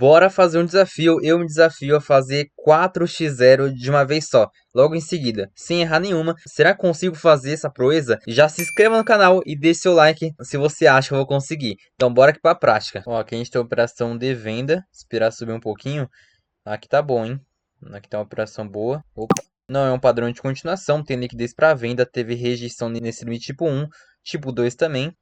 Bora fazer um desafio. Eu me desafio a fazer 4x0 de uma vez só, logo em seguida, sem errar nenhuma. Será que consigo fazer essa proeza? Já se inscreva no canal e deixe seu like se você acha que eu vou conseguir. Então bora aqui pra prática. Ó, aqui a gente tem a operação de venda. Esperar subir um pouquinho. Aqui tá bom, hein? Aqui tá uma operação boa. Opa. Não é um padrão de continuação. Tem liquidez para venda. Teve rejeição nesse limite tipo 1. Tipo 2 também.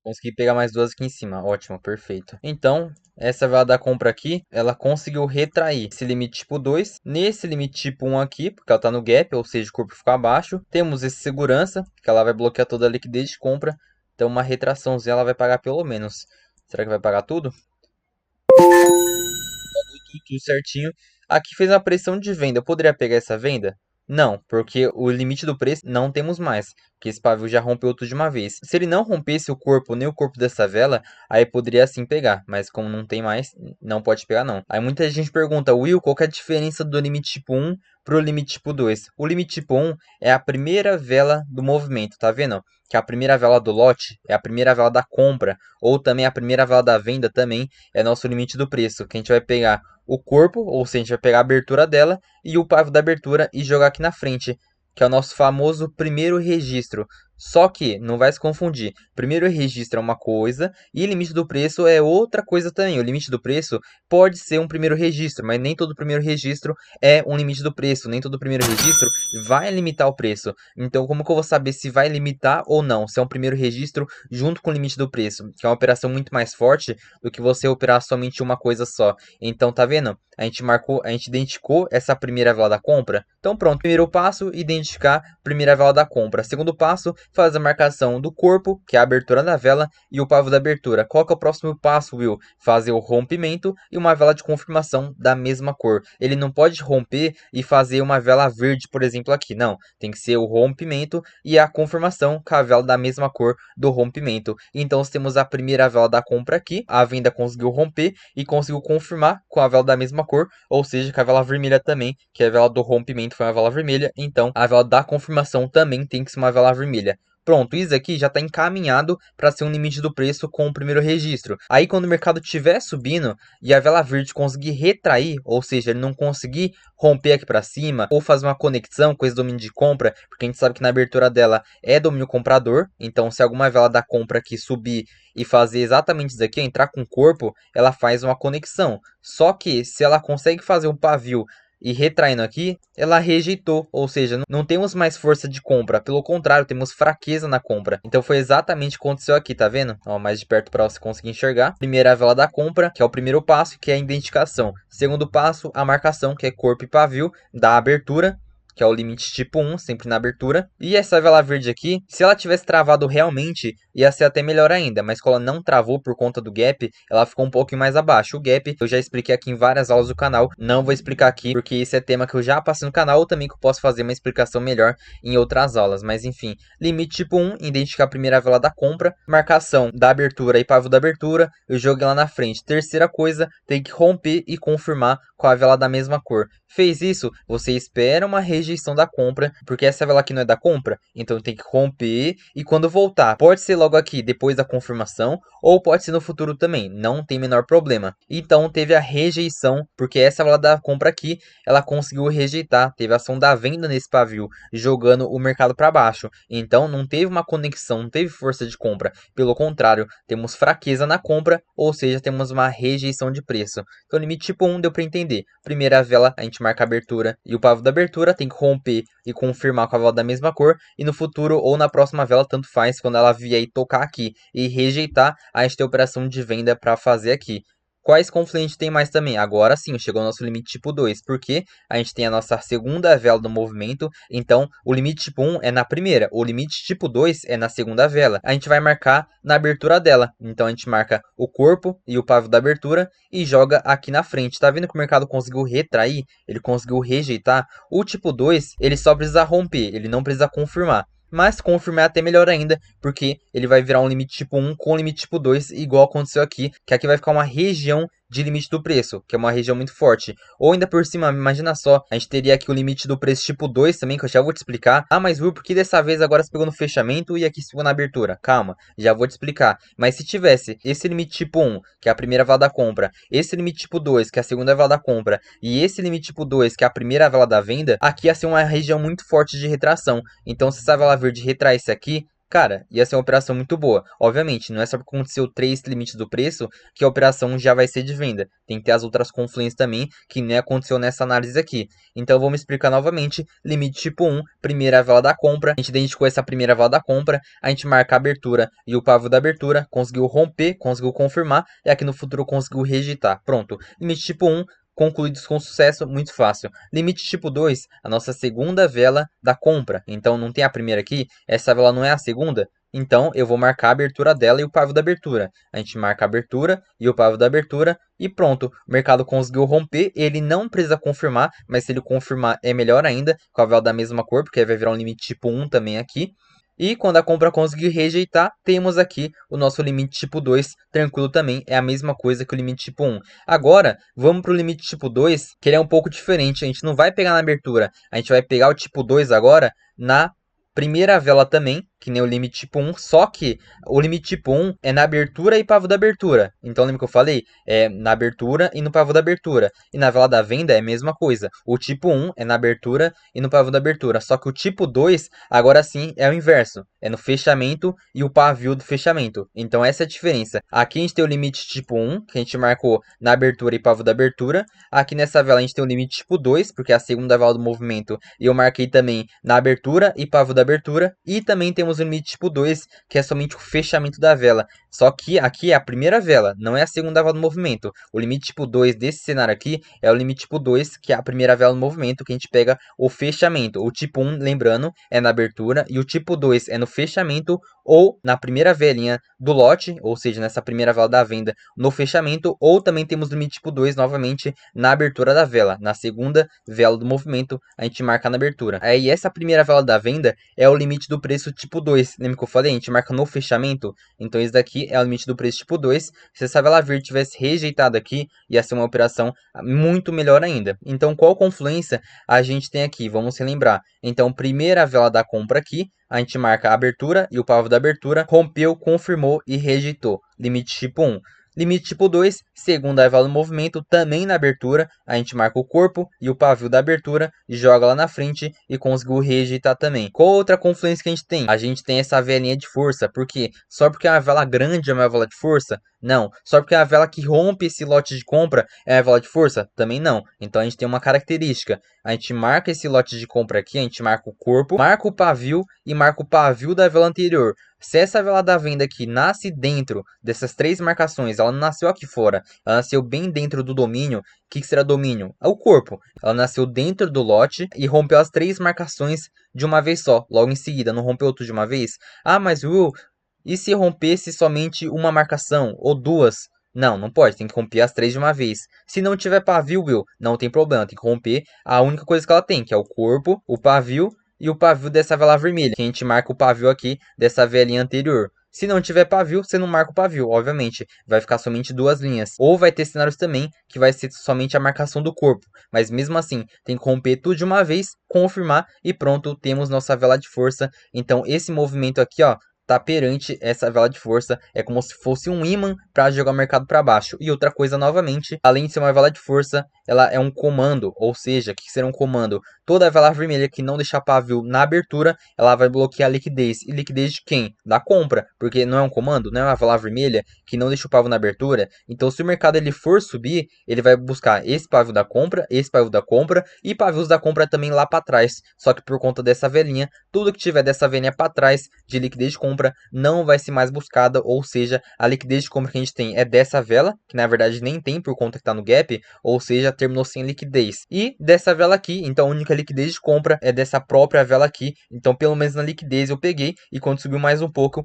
Consegui pegar mais duas aqui em cima. Ótimo, perfeito. Então, essa vela da compra aqui, ela conseguiu retrair esse limite tipo 2. Nesse limite tipo 1 aqui, porque ela tá no gap, ou seja, o corpo ficou abaixo. Temos esse segurança, que ela vai bloquear toda a liquidez de compra. Então, uma retraçãozinha ela vai pagar pelo menos. Será que vai pagar tudo? Tudo certinho. Aqui fez uma pressão de venda. Eu poderia pegar essa venda? Não, porque o limite do preço não temos mais, porque esse pavio já rompeu tudo de uma vez. Se ele não rompesse o corpo, nem o corpo dessa vela, aí poderia sim pegar, mas como não tem mais, não pode pegar não. Aí muita gente pergunta, Will, qual que é a diferença do limite tipo 1 pro limite tipo 2? O limite tipo 1 é a primeira vela do movimento, tá vendo? Que a primeira vela do lote é a primeira vela da compra, ou também a primeira vela da venda também é nosso limite do preço, que a gente vai pegar o corpo, ou seja, a gente vai pegar a abertura dela e o pavio da abertura e jogar aqui na frente, que é o nosso famoso primeiro registro. Só que não vai se confundir. Primeiro registro é uma coisa e limite do preço é outra coisa também. O limite do preço pode ser um primeiro registro, mas nem todo primeiro registro é um limite do preço. Nem todo primeiro registro vai limitar o preço. Então, como que eu vou saber se vai limitar ou não? Se é um primeiro registro junto com o limite do preço, que é uma operação muito mais forte do que você operar somente uma coisa só. Então, tá vendo? A gente identificou essa primeira vela da compra. Então, pronto. Primeiro passo, identificar a primeira vela da compra. Segundo passo, fazer a marcação do corpo, que é a abertura da vela, e o pavio da abertura. Qual que é o próximo passo, Will? Fazer o rompimento e uma vela de confirmação da mesma cor. Ele não pode romper e fazer uma vela verde, por exemplo, aqui. Não. Tem que ser o rompimento e a confirmação com a vela da mesma cor do rompimento. Então, temos a primeira vela da compra aqui. A venda conseguiu romper e conseguiu confirmar com a vela da mesma cor, ou seja, com a vela vermelha também, que a vela do rompimento foi uma vela vermelha, então a vela da confirmação também tem que ser uma vela vermelha. Pronto, isso aqui já está encaminhado para ser um limite do preço com o primeiro registro. Aí quando o mercado estiver subindo e a vela verde conseguir retrair, ou seja, ele não conseguir romper aqui para cima ou fazer uma conexão com esse domínio de compra, porque a gente sabe que na abertura dela é domínio comprador, então se alguma vela da compra aqui subir e fazer exatamente isso aqui, entrar com o corpo, ela faz uma conexão. Só que se ela consegue fazer um pavio e retraindo aqui, ela rejeitou, ou seja, não temos mais força de compra, pelo contrário, temos fraqueza na compra. Então foi exatamente o que aconteceu aqui, tá vendo? Ó, mais de perto para você conseguir enxergar. Primeira vela da compra, que é o primeiro passo, que é a identificação. Segundo passo, a marcação, que é corpo e pavio da abertura, que é o limite tipo 1, sempre na abertura. E essa vela verde aqui, se ela tivesse travado realmente, ia ser até melhor ainda. Mas como ela não travou por conta do gap, ela ficou um pouquinho mais abaixo. O gap eu já expliquei aqui em várias aulas do canal. Não vou explicar aqui, porque esse é tema que eu já passei no canal. Ou também que eu posso fazer uma explicação melhor em outras aulas. Mas enfim, limite tipo 1, identificar a primeira vela da compra. Marcação da abertura e pavio da abertura. Eu joguei lá na frente. Terceira coisa, tem que romper e confirmar com a vela da mesma cor. Fez isso, você espera uma rejeição da compra, porque essa vela aqui não é da compra, então tem que romper e quando voltar, pode ser logo aqui depois da confirmação, ou pode ser no futuro também, não tem menor problema. Então teve a rejeição, porque essa vela da compra aqui, ela conseguiu rejeitar, teve a ação da venda nesse pavio, jogando o mercado para baixo. Então não teve uma conexão, não teve força de compra, pelo contrário, temos fraqueza na compra, ou seja, temos uma rejeição de preço. Então limite tipo 1 deu para entender. Primeira vela, a gente marca a abertura e o pavio da abertura, tem que romper e confirmar com a vela da mesma cor, e no futuro ou na próxima vela, tanto faz, quando ela vier e tocar aqui e rejeitar, a gente tem a operação de venda para fazer aqui. Quais confluentes tem mais também? Agora sim, chegou o nosso limite tipo 2, porque a gente tem a nossa segunda vela do movimento, então o limite tipo 1 é na primeira, o limite tipo 2 é na segunda vela. A gente vai marcar na abertura dela, então a gente marca o corpo e o pavio da abertura e joga aqui na frente. Tá vendo que o mercado conseguiu retrair? Ele conseguiu rejeitar. O tipo 2, ele só precisa romper, ele não precisa confirmar. Mas confirmar é até melhor ainda, porque ele vai virar um limite tipo 1 com limite tipo 2, igual aconteceu aqui, que aqui vai ficar uma região de limite do preço, que é uma região muito forte. Ou ainda por cima, imagina só, a gente teria aqui o limite do preço tipo 2 também, que eu já vou te explicar. Ah, mas Will, por que dessa vez agora você pegou no fechamento e aqui você pegou na abertura? Calma, já vou te explicar. Mas se tivesse esse limite tipo 1, que é a primeira vela da compra, esse limite tipo 2, que é a segunda vela da compra, e esse limite tipo 2, que é a primeira vela da venda, aqui ia ser uma região muito forte de retração. Então, se essa vela verde retrai esse aqui, cara, ia ser uma operação muito boa. Obviamente, não é só porque aconteceu 3 limites do preço que a operação já vai ser de venda. Tem que ter as outras confluências também, que nem aconteceu nessa análise aqui. Então, vamos explicar novamente. Limite tipo 1, primeira vela da compra. A gente identificou essa primeira vela da compra. A gente marca a abertura e o pavio da abertura. Conseguiu romper, conseguiu confirmar. E aqui no futuro conseguiu rejeitar. Pronto. Limite tipo 1. Concluídos com sucesso, muito fácil. Limite tipo 2, a nossa segunda vela da compra. Então não tem a primeira aqui, essa vela não é a segunda. Então eu vou marcar a abertura dela e o pavio da abertura. A gente marca a abertura e o pavio da abertura e pronto. O mercado conseguiu romper, ele não precisa confirmar, mas se ele confirmar é melhor ainda, com a vela da mesma cor, porque vai virar um limite tipo 1 também aqui. E quando a compra conseguir rejeitar, temos aqui o nosso limite tipo 2, tranquilo também, é a mesma coisa que o limite tipo 1. Agora, vamos para o limite tipo 2, que ele é um pouco diferente, a gente não vai pegar na abertura, a gente vai pegar o tipo 2 agora na primeira vela também, que nem o limite tipo 1, só que o limite tipo 1 é na abertura e pavio da abertura. Então lembra que eu falei? É na abertura e no pavio da abertura. E na vela da venda é a mesma coisa. O tipo 1 é na abertura e no pavio da abertura. Só que o tipo 2, agora sim, é o inverso. É no fechamento e o pavio do fechamento. Então essa é a diferença. Aqui a gente tem o limite tipo 1, que a gente marcou na abertura e pavio da abertura. Aqui nessa vela a gente tem o limite tipo 2, porque é a segunda vela do movimento. E eu marquei também na abertura e pavio da abertura. E também temos o limite tipo 2, que é somente o fechamento da vela. Só que aqui é a primeira vela, não é a segunda vela do movimento. O limite tipo 2 desse cenário aqui é o limite tipo 2, que é a primeira vela do movimento, que a gente pega o fechamento. O tipo 1, lembrando, é na abertura, e o tipo 2 é no fechamento ou na primeira velinha do lote, ou seja, nessa primeira vela da venda no fechamento, ou também temos o limite tipo 2 novamente na abertura da vela. Na segunda vela do movimento, a gente marca na abertura. Aí essa primeira vela da venda é o limite do preço tipo 2. Lembra que eu falei? A gente marca no fechamento. Então esse daqui é o limite do preço tipo 2. Se essa vela verde tivesse rejeitado aqui, ia ser uma operação muito melhor ainda. Então qual confluência a gente tem aqui? Vamos relembrar. Então primeira vela da compra aqui, a gente marca a abertura e o pavio da abertura, rompeu, confirmou e rejeitou. Limite tipo 1. Limite tipo 2, segunda vela do movimento, também na abertura, a gente marca o corpo e o pavio da abertura, joga lá na frente e conseguiu rejeitar também. Qual outra confluência que a gente tem? A gente tem essa velinha de força, porque só porque é uma vela grande é uma vela de força? Não. Só porque é a vela que rompe esse lote de compra é a vela de força? Também não. Então a gente tem uma característica. A gente marca esse lote de compra aqui, a gente marca o corpo, marca o pavio e marca o pavio da vela anterior. Se essa vela da venda aqui nasce dentro dessas três marcações, ela não nasceu aqui fora, ela nasceu bem dentro do domínio. O que será domínio? É o corpo. Ela nasceu dentro do lote e rompeu as três marcações de uma vez só, logo em seguida, não rompeu tudo de uma vez? Ah, mas Will, e se rompesse somente uma marcação ou duas? Não, não pode, tem que romper as três de uma vez. Se não tiver pavio, Will, não tem problema, tem que romper a única coisa que ela tem, que é o corpo, o pavio e o pavio dessa vela vermelha, que a gente marca o pavio aqui dessa velinha anterior. Se não tiver pavio, você não marca o pavio, obviamente. Vai ficar somente duas linhas. Ou vai ter cenários também que vai ser somente a marcação do corpo. Mas mesmo assim, tem que romper tudo de uma vez, confirmar e pronto, temos nossa vela de força. Então esse movimento aqui, ó, tá perante essa vela de força, é como se fosse um ímã para jogar o mercado para baixo. E outra coisa, novamente, além de ser uma vela de força, ela é um comando, ou seja, o que será um comando? Toda vela vermelha que não deixar pavio na abertura, ela vai bloquear a liquidez. E liquidez de quem? Da compra, porque não é um comando, não é uma vela vermelha que não deixa o pavio na abertura. Então, se o mercado ele for subir, ele vai buscar esse pavio da compra, esse pavio da compra e pavios da compra também lá para trás. Só que por conta dessa velinha, tudo que tiver dessa velinha para trás de liquidez de compra não vai ser mais buscada, ou seja, a liquidez de compra que a gente tem é dessa vela, que na verdade nem tem por conta que está no gap, ou seja, terminou sem liquidez. E dessa vela aqui, então a única liquidez de compra é dessa própria vela aqui, então pelo menos na liquidez eu peguei, e quando subiu mais um pouco,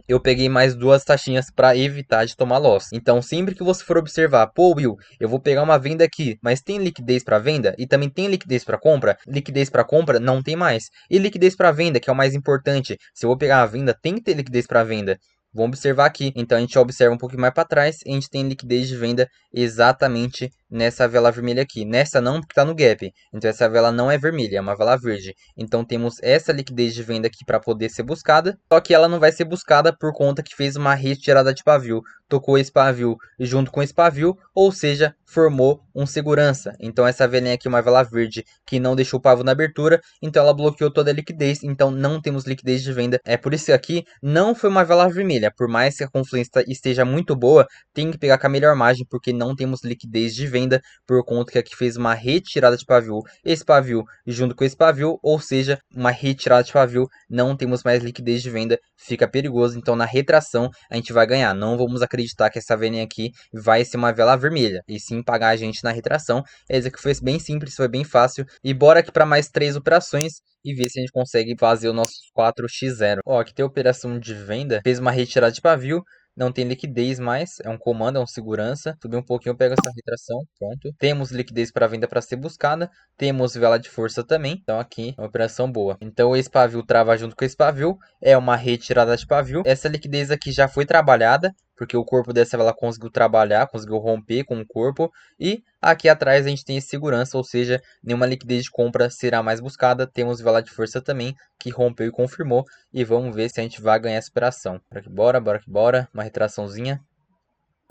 eu peguei mais duas taxinhas para evitar de tomar loss. Então sempre que você for observar, pô Will, eu vou pegar uma venda aqui, mas tem liquidez para venda e também tem liquidez para compra? Liquidez para compra não tem mais. E liquidez para venda, que é o mais importante, se eu vou pegar a venda, tem que ter liquidez para venda. Vamos observar aqui. Então a gente observa um pouquinho mais para trás e a gente tem liquidez de venda exatamente nessa vela vermelha aqui. Nessa não, porque está no gap. Então essa vela não é vermelha, é uma vela verde. Então temos essa liquidez de venda aqui para poder ser buscada. Só que ela não vai ser buscada por conta que fez uma retirada de pavio. Tocou esse pavio junto com esse pavio, ou seja, formou um segurança. Então essa velinha aqui é uma vela verde que não deixou o pavio na abertura, então ela bloqueou toda a liquidez, então não temos liquidez de venda. É por isso que aqui não foi uma vela vermelha, por mais que a confluência esteja muito boa, tem que pegar com a melhor margem, porque não temos liquidez de venda, por conta que aqui fez uma retirada de pavio, esse pavio junto com esse pavio, ou seja, uma retirada de pavio, não temos mais liquidez de venda, fica perigoso, então na retração a gente vai ganhar, não vamos acreditar que essa velinha aqui vai ser uma vela vermelha, e sim pagar a gente na retração. Esse aqui foi bem simples, foi bem fácil, e bora aqui para mais 3 operações, e ver se a gente consegue fazer os nossos 4x0. Ó, aqui tem a operação de venda, fez uma retirada de pavio, não tem liquidez mais, é um comando, é um segurança. Subir um pouquinho, eu pego essa retração, pronto. Temos liquidez para venda para ser buscada, temos vela de força também, então aqui é uma operação boa. Então esse pavio trava junto com esse pavio, é uma retirada de pavio. Essa liquidez aqui já foi trabalhada, porque o corpo dessa vela conseguiu trabalhar, conseguiu romper com o corpo. E aqui atrás a gente tem segurança, ou seja, nenhuma liquidez de compra será mais buscada. Temos vela de força também, que rompeu e confirmou. E vamos ver se a gente vai ganhar essa operação. Bora que bora, bora que bora. Uma retraçãozinha.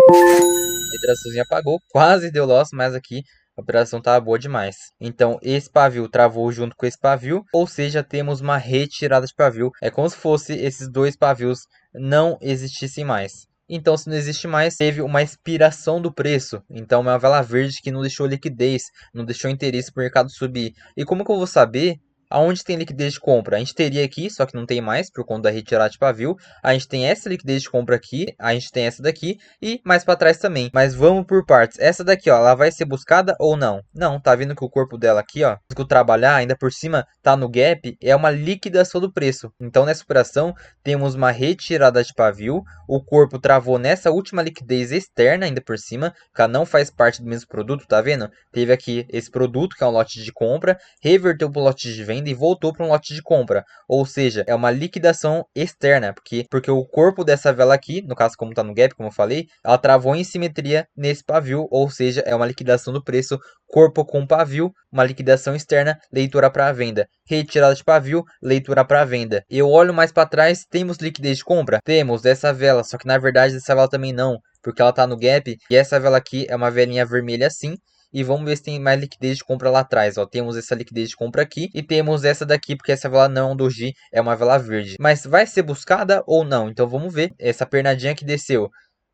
A retraçãozinha apagou, quase deu loss, mas aqui a operação estava boa demais. Então esse pavio travou junto com esse pavio, ou seja, temos uma retirada de pavio. É como se fosse esses dois pavios não existissem mais. Então, se não existe mais, teve uma expiração do preço. Então, é uma vela verde que não deixou liquidez, não deixou interesse para o mercado subir. E como que eu vou saber aonde tem liquidez de compra? A gente teria aqui, só que não tem mais por conta da retirada de pavio. A gente tem essa liquidez de compra aqui, a gente tem essa daqui e mais para trás também. Mas vamos por partes. Essa daqui, ó, ela vai ser buscada ou não? Não, tá vendo que o corpo dela aqui, ó, conseguiu trabalhar, ainda por cima tá no gap, é uma liquidação do preço. Então, nessa operação, temos uma retirada de pavio, o corpo travou nessa última liquidez externa, ainda por cima, que ela não faz parte do mesmo produto, tá vendo? Teve aqui esse produto, que é um lote de compra, reverteu para o lote de venda e voltou para um lote de compra. Ou seja, é uma liquidação externa, porque o corpo dessa vela aqui, no caso como está no gap, como eu falei, ela travou em simetria nesse pavio, ou seja, é uma liquidação do preço, corpo com pavio, uma liquidação externa, leitura para venda. Retirada de pavio, leitura para venda. Eu olho mais para trás, temos liquidez de compra? Temos dessa vela, só que na verdade dessa vela também não, porque ela está no gap, e essa vela aqui é uma velinha vermelha assim. E vamos ver se tem mais liquidez de compra lá atrás, ó. Temos essa liquidez de compra aqui e temos essa daqui, porque essa vela não é um doji, é uma vela verde. Mas vai ser buscada ou não? Então vamos ver. Essa pernadinha que desceu,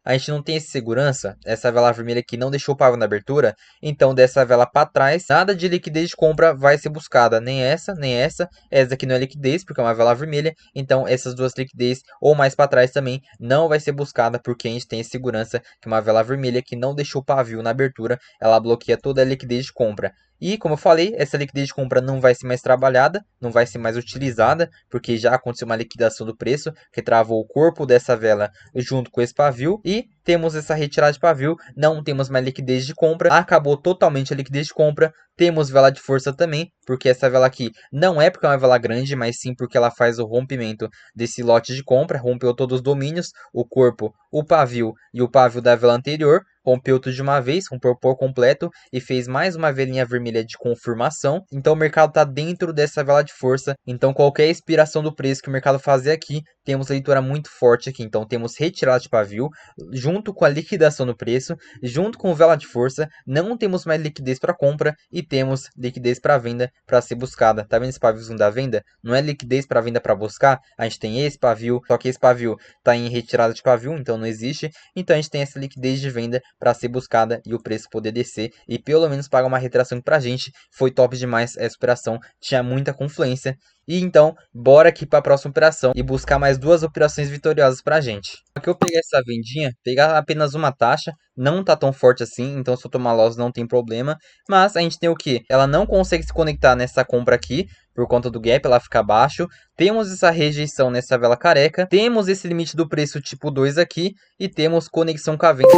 a gente não tem esse segurança, essa vela vermelha aqui não deixou o pavio na abertura, então dessa vela para trás, nada de liquidez de compra vai ser buscada, nem essa, essa aqui não é liquidez, porque é uma vela vermelha, então essas duas liquidez ou mais para trás também não vai ser buscada, porque a gente tem segurança que uma vela vermelha que não deixou o pavio na abertura, ela bloqueia toda a liquidez de compra. E, como eu falei, essa liquidez de compra não vai ser mais trabalhada, não vai ser mais utilizada, porque já aconteceu uma liquidação do preço, que travou o corpo dessa vela junto com esse pavio. E temos essa retirada de pavio, não temos mais liquidez de compra, acabou totalmente a liquidez de compra. Temos vela de força também, porque essa vela aqui não é porque é uma vela grande, mas sim porque ela faz o rompimento desse lote de compra, rompeu todos os domínios, o corpo, o pavio e o pavio da vela anterior, rompeu tudo de uma vez, rompeu por completo e fez mais uma velinha vermelha de confirmação. Então o mercado está dentro dessa vela de força. Então qualquer expiração do preço que o mercado fazer aqui, temos leitura muito forte aqui. Então temos retirada de pavio, junto com a liquidação do preço, junto com vela de força, não temos mais liquidez para compra e temos liquidez para venda para ser buscada. Tá vendo esse paviozinho da venda? Não é liquidez para venda para buscar. A gente tem esse pavio, só que esse pavio está em retirada de pavio, então não existe. Então a gente tem essa liquidez de venda para ser buscada e o preço poder descer e pelo menos pagar uma retração pra gente. Foi top demais essa operação, tinha muita confluência. E então, bora aqui para a próxima operação e buscar mais duas operações vitoriosas pra gente. Aqui eu peguei essa vendinha, pegar apenas uma taxa, não tá tão forte assim, então se eu tomar loss não tem problema. Mas a gente tem o que? Ela não consegue se conectar nessa compra aqui, por conta do gap, ela fica abaixo. Temos essa rejeição nessa vela careca, temos esse limite do preço tipo 2 aqui e temos conexão com a venda.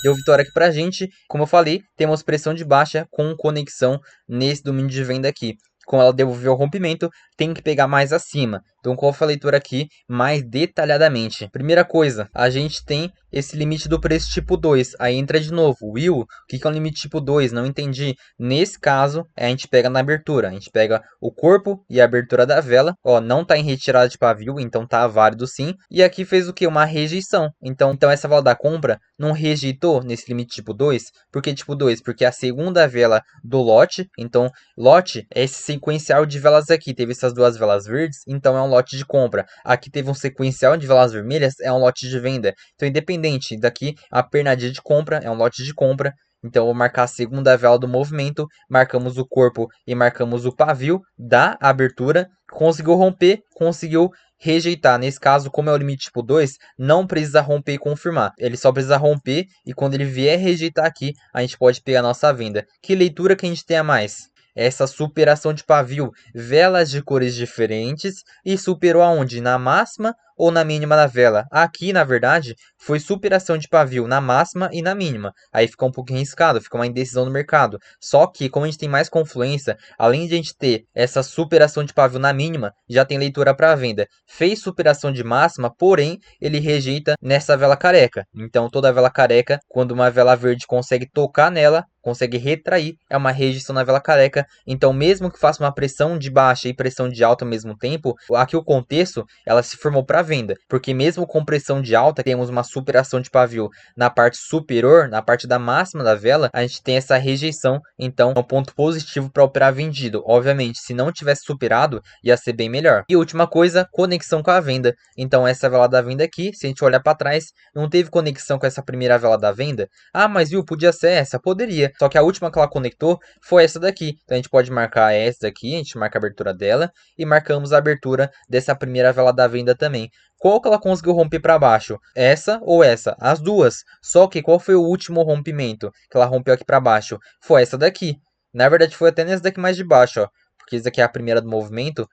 Deu vitória aqui pra gente. Como eu falei, temos pressão de baixa com conexão nesse domínio de venda aqui. Como ela devolveu o rompimento, tem que pegar mais acima. Então qual foi a leitura aqui mais detalhadamente? Primeira coisa, a gente tem esse limite do preço tipo 2. Aí entra de novo, Will, o que é um limite tipo 2? Não entendi. Nesse caso, a gente pega na abertura. A gente pega o corpo e a abertura da vela. Ó, não tá em retirada de pavio, então tá válido sim. E aqui fez o que? Uma rejeição. Então essa vela da compra não rejeitou nesse limite tipo 2. Por que tipo 2? Porque a segunda vela do lote, então lote é esse sequencial de velas aqui. Teve essas duas velas verdes, então é um lote de compra. Aqui teve um sequencial de velas vermelhas, é um lote de venda. Então, independente daqui, a pernadinha de compra é um lote de compra. Então, vou marcar a segunda vela do movimento, marcamos o corpo e marcamos o pavio da abertura. Conseguiu romper, conseguiu rejeitar. Nesse caso, como é o limite tipo 2, não precisa romper e confirmar. Ele só precisa romper e quando ele vier rejeitar aqui, a gente pode pegar a nossa venda. Que leitura que a gente tem a mais? Essa superação de pavio, velas de cores diferentes e superou aonde? Na máxima ou na mínima da vela? Aqui, na verdade, foi superação de pavio na máxima e na mínima. Aí fica um pouquinho arriscado, fica uma indecisão no mercado. Só que, como a gente tem mais confluência, além de a gente ter essa superação de pavio na mínima, já tem leitura para venda. Fez superação de máxima, porém, ele rejeita nessa vela careca. Então, toda vela careca, quando uma vela verde consegue tocar nela, consegue retrair, é uma rejeição na vela careca. Então, mesmo que faça uma pressão de baixa e pressão de alta ao mesmo tempo, aqui o contexto, ela se formou para venda, porque mesmo com pressão de alta, temos uma superação de pavio na parte superior, na parte da máxima da vela, a gente tem essa rejeição, então é um ponto positivo para operar vendido. Obviamente, se não tivesse superado, ia ser bem melhor. E última coisa, conexão com a venda. Então, essa vela da venda aqui, se a gente olhar para trás, não teve conexão com essa primeira vela da venda. Ah, mas viu, podia ser essa? Poderia. Só que a última que ela conectou foi essa daqui. Então a gente pode marcar essa daqui, a gente marca a abertura dela e marcamos a abertura dessa primeira vela da venda também. Qual que ela conseguiu romper para baixo? Essa ou essa? As duas. Só que qual foi o último rompimento que ela rompeu aqui para baixo? Foi essa daqui. Na verdade foi até nessa daqui mais de baixo, ó. Porque isso aqui é a primeira do movimento,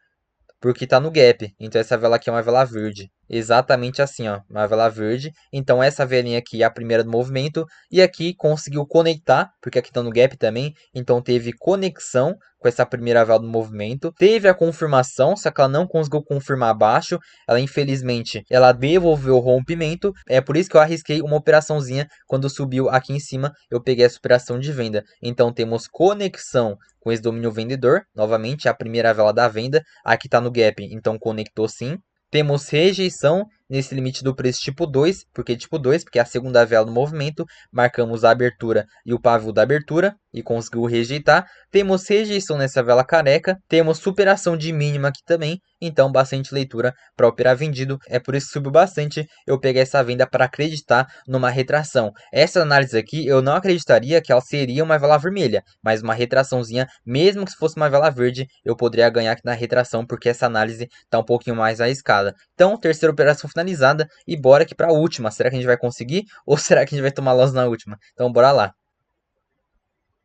porque tá no gap. Então essa vela aqui é uma vela verde. Exatamente assim, ó, uma vela verde. Então essa velinha aqui é a primeira do movimento e aqui conseguiu conectar, porque aqui tá no gap também, então teve conexão com essa primeira vela do movimento. Teve a confirmação, só que ela não conseguiu confirmar abaixo. Ela infelizmente, ela devolveu o rompimento. É por isso que eu arrisquei uma operaçãozinha quando subiu aqui em cima, eu peguei essa operação de venda. Então temos conexão com esse domínio vendedor, novamente a primeira vela da venda. Aqui tá no gap, então conectou sim. Temos rejeição nesse limite do preço tipo 2, porque tipo 2, porque é a segunda vela do movimento, marcamos a abertura e o pavio da abertura e conseguiu rejeitar. Temos rejeição nessa vela careca, temos superação de mínima aqui também, então bastante leitura para operar vendido. É por isso que subiu bastante, eu peguei essa venda para acreditar numa retração. Essa análise aqui eu não acreditaria que ela seria uma vela vermelha, mas uma retraçãozinha, mesmo que fosse uma vela verde, eu poderia ganhar aqui na retração, porque essa análise está um pouquinho mais arriscada. Então, terceira operação finalizada e bora aqui para a última. Será que a gente vai conseguir ou será que a gente vai tomar loss na última? Então, bora lá.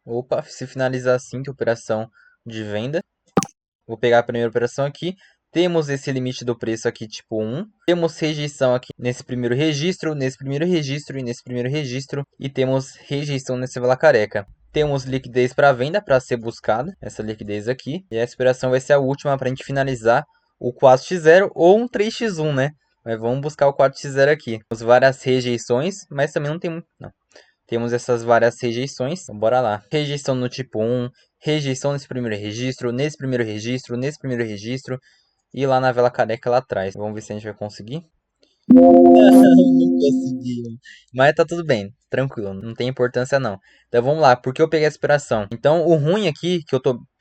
Opa, se finalizar assim, que operação de venda. Vou pegar a primeira operação aqui. Temos esse limite do preço aqui, tipo 1. Temos rejeição aqui nesse primeiro registro, nesse primeiro registro e nesse primeiro registro. E temos rejeição nessa vela careca. Temos liquidez para venda para ser buscada, essa liquidez aqui. E essa operação vai ser a última para a gente finalizar o 4x0 ou um 3x1, né? Mas vamos buscar o 4x0 aqui. Temos várias rejeições, mas também não tem muito, não. Temos essas várias rejeições, então bora lá. Rejeição no tipo 1, rejeição nesse primeiro registro, nesse primeiro registro, nesse primeiro registro. E lá na vela careca lá atrás. Vamos ver se a gente vai conseguir. Não conseguiu. Mas tá tudo bem, tranquilo, não tem importância não. Então vamos lá, por que eu peguei a superação? Então o ruim aqui,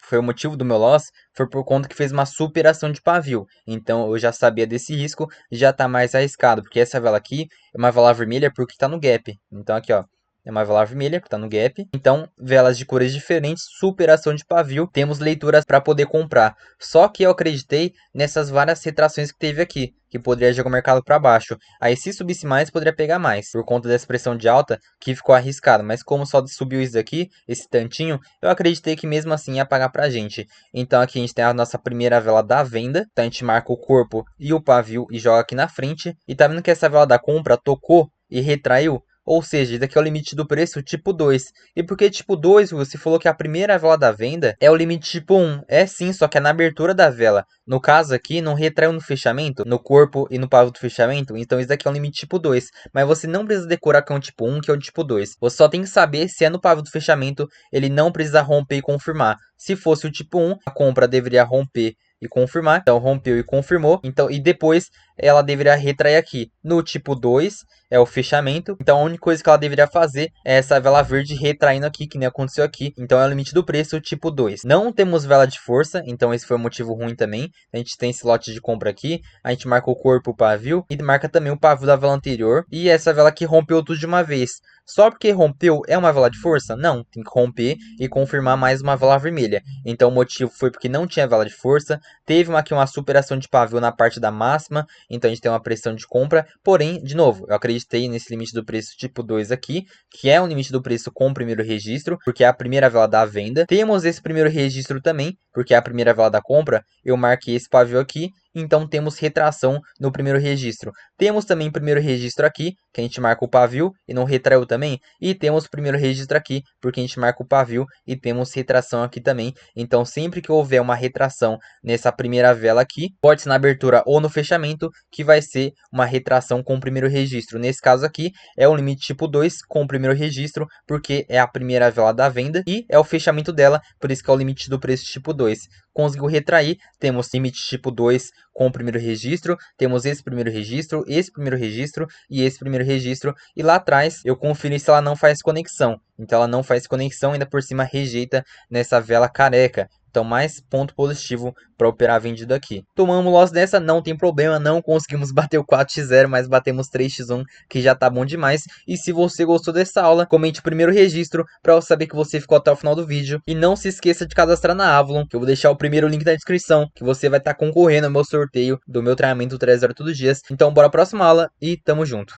foi o motivo do meu loss, foi por conta que fez uma superação de pavio. Então eu já sabia desse risco, já tá mais arriscado, porque essa vela aqui é uma vela vermelha porque tá no gap. Então aqui ó, é uma vela vermelha que tá no gap. Então, velas de cores diferentes, superação de pavio. Temos leituras para poder comprar. Só que eu acreditei nessas várias retrações que teve aqui, que poderia jogar o mercado para baixo. Aí se subisse mais, poderia pegar mais, por conta dessa pressão de alta, que ficou arriscado. Mas como só subiu isso daqui, esse tantinho, eu acreditei que mesmo assim ia pagar pra gente. Então aqui a gente tem a nossa primeira vela da venda. Então a gente marca o corpo e o pavio e joga aqui na frente. E tá vendo que essa vela da compra tocou e retraiu? Ou seja, esse daqui é o limite do preço tipo 2. E por que tipo 2, você falou que a primeira vela da venda é o limite tipo 1. É sim, só que é na abertura da vela. No caso aqui, não retraiu no fechamento, no corpo e no pavio do fechamento. Então esse daqui é um limite tipo 2. Mas você não precisa decorar que é um tipo 1, que é um tipo 2. Você só tem que saber se é no pavio do fechamento, ele não precisa romper e confirmar. Se fosse o tipo 1, a compra deveria romper e confirmar. Então rompeu e confirmou. Então, e depois ela deveria retrair aqui. No tipo 2 é o fechamento. Então a única coisa que ela deveria fazer é essa vela verde retraindo aqui, que nem aconteceu aqui. Então é o limite do preço tipo 2. Não temos vela de força, então esse foi um motivo ruim também. A gente tem esse lote de compra aqui. A gente marca o corpo, o pavio e marca também o pavio da vela anterior. E essa vela que rompeu tudo de uma vez. Só porque rompeu é uma vela de força? Não, tem que romper e confirmar mais uma vela vermelha. Então o motivo foi porque não tinha vela de força. Teve aqui uma superação de pavio na parte da máxima, então a gente tem uma pressão de compra. Porém, de novo, eu acreditei nesse limite do preço tipo 2 aqui, que é um limite do preço com o primeiro registro, porque é a primeira vela da venda. Temos esse primeiro registro também, porque é a primeira vela da compra. Eu marquei esse pavio aqui, então temos retração no primeiro registro. Temos também o primeiro registro aqui, que a gente marca o pavio e não retraiu também. E temos o primeiro registro aqui, porque a gente marca o pavio e temos retração aqui também. Então sempre que houver uma retração nessa primeira vela aqui, pode ser na abertura ou no fechamento, que vai ser uma retração com o primeiro registro. Nesse caso aqui, é o limite tipo 2 com o primeiro registro, porque é a primeira vela da venda e é o fechamento dela, por isso que é o limite do preço tipo 2. Conseguiu retrair, temos limite tipo 2 com o primeiro registro, temos esse primeiro registro e esse primeiro registro, e lá atrás eu conferi se ela não faz conexão. Então ela não faz conexão, ainda por cima rejeita nessa vela careca. Então, mais ponto positivo para operar vendido aqui. Tomamos loss dessa, não tem problema, não conseguimos bater o 4x0, mas batemos 3x1, que já tá bom demais. E se você gostou dessa aula, comente o primeiro registro para eu saber que você ficou até o final do vídeo. E não se esqueça de cadastrar na Avalon, que eu vou deixar o primeiro link na descrição, que você vai estar concorrendo ao meu sorteio do meu treinamento 3 horas todos os dias. Então, bora pra próxima aula e tamo junto.